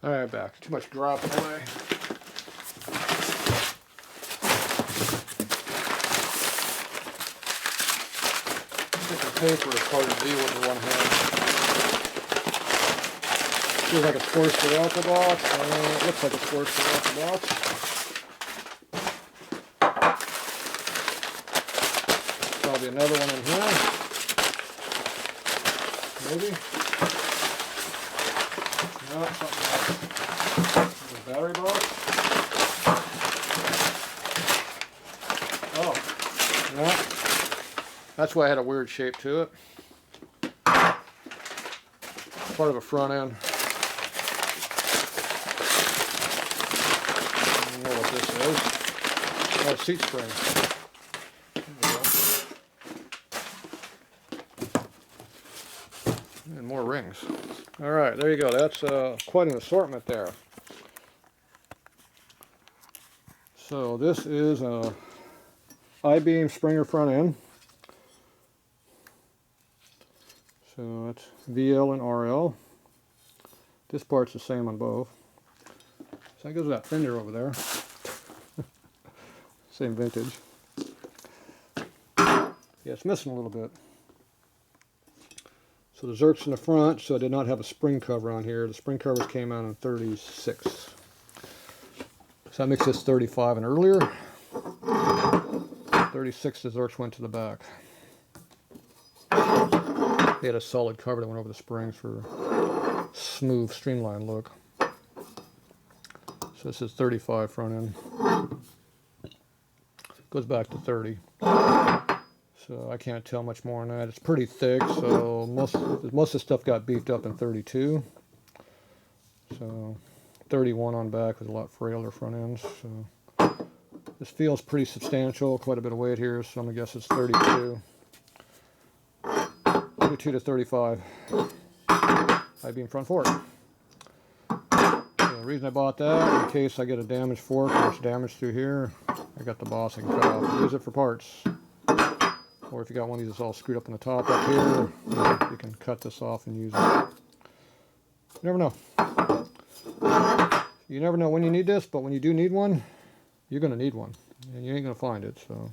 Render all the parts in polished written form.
Alright, back. Too much drop in the way. Thicker paper is hard to deal with one hand. Feels like it's forced to out the box. It looks like it's forced to out the box. Probably another one in here. Maybe. No, something else. The battery box. Oh, no. That's why it had a weird shape to it. Part of a front end. I don't know what this is. Oh, seat spring. And more rings. Alright, there you go. That's quite an assortment there. So this is a I-beam Springer front end. So it's VL and RL. This part's the same on both. So that goes that fender over there. Same vintage. Yeah, it's missing a little bit. So the Zerk's in the front, so I did not have a spring cover on here. The spring covers came out in 36. So that makes this 35 and earlier. 36, the Zerk's went to the back. They had a solid cover that went over the springs for a smooth, streamlined look. So this is 35 front end. Goes back to 30. So I can't tell much more on that. It's pretty thick, so most of the stuff got beefed up in 32. So 31 on back with a lot frailer front ends. So this feels pretty substantial, quite a bit of weight here, so I'm gonna guess it's 32. 32 to 35. I-beam front fork. So the reason I bought that, in case I get a damaged fork or it's damaged through here, I got the boss I can cut off and use it for parts. Or if you got one of these that's all screwed up on the top up here, you can cut this off and use it. You never know. You never know when you need this, but when you do need one, you're going to need one. And you ain't going to find it. So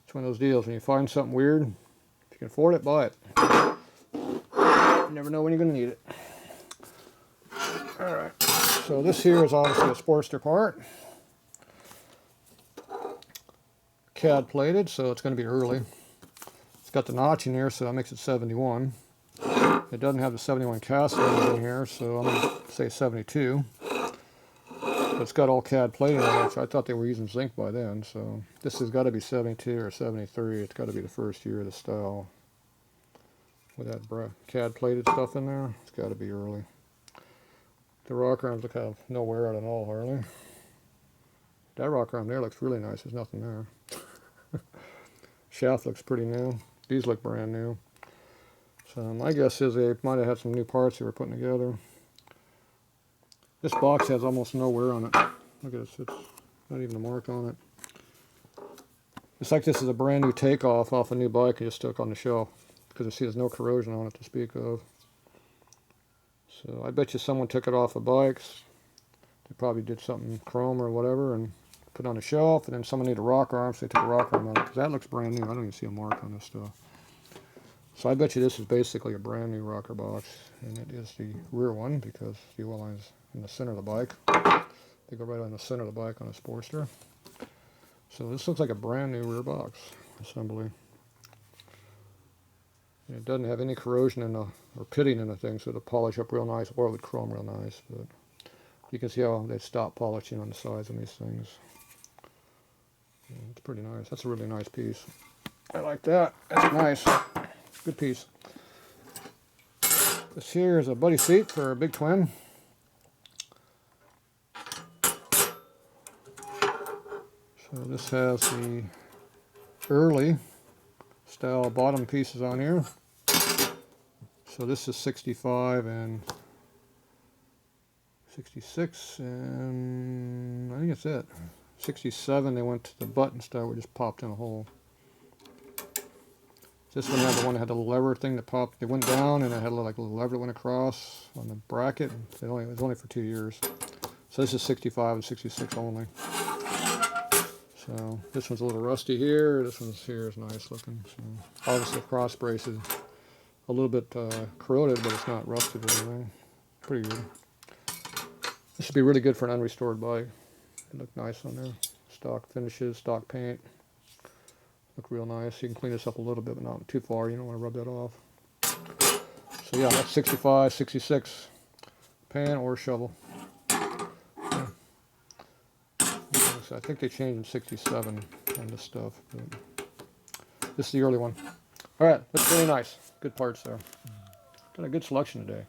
it's one of those deals. When you find something weird, if you can afford it, buy it. You never know when you're going to need it. Alright. So this here is obviously a Sportster part. CAD plated, so it's going to be early. It's got the notch in here, so that makes it 71. It doesn't have the 71 cast in here, so I'm going to say 72. But it's got all CAD plating on it, so I thought they were using zinc by then. So this has got to be 72 or 73. It's got to be the first year of the style. With that CAD plated stuff in there, it's got to be early. The rocker arms look have no wear out at all, Harley. That rocker arm there looks really nice. There's nothing there. Shaft looks pretty new. These look brand new. So my guess is they might have had some new parts they were putting together. This box has almost no wear on it. Look at this. It's not even a mark on it. It's like this is a brand new takeoff off a new bike and just stuck on the shelf. Because you see there's no corrosion on it to speak of. So I bet you someone took it off of bikes. They probably did something chrome or whatever and put it on the shelf, and then someone needed a rocker arm, so they took a rocker arm on it. Because that looks brand new. I don't even see a mark on this stuff. So I bet you this is basically a brand new rocker box, and it is the rear one because the oil line's in the center of the bike. They go right on the center of the bike on a Sportster. So this looks like a brand new rear box assembly. And it doesn't have any corrosion in the, or pitting in the thing, so it'll polish up real nice, or it would chrome real nice. But you can see how they stop polishing on the sides of these things. Yeah, it's pretty nice. That's a really nice piece. I like that. That's nice. Good piece. This here is a buddy seat for a big twin. So this has the early style bottom pieces on here. So this is 65 and 66, and I think that's it. 67, they went to the button style, we just popped in a hole. This one had the one that had the lever thing that popped. It went down, and it had like a little lever that went across on the bracket. It was only for 2 years. So this is 65 and 66 only. So this one's a little rusty here. This one's here is nice looking. So obviously the cross brace is a little bit corroded, but it's not rusted or anything. Pretty good. This should be really good for an unrestored bike. It look nice on there. Stock finishes, stock paint. Look real nice. You can clean this up a little bit, but not too far. You don't want to rub that off. So yeah, that's 65, 66 pan or shovel. Yeah. I think they changed in 67 on this stuff. But this is the early one. All right, that's really nice. Good parts there. Got a good selection today.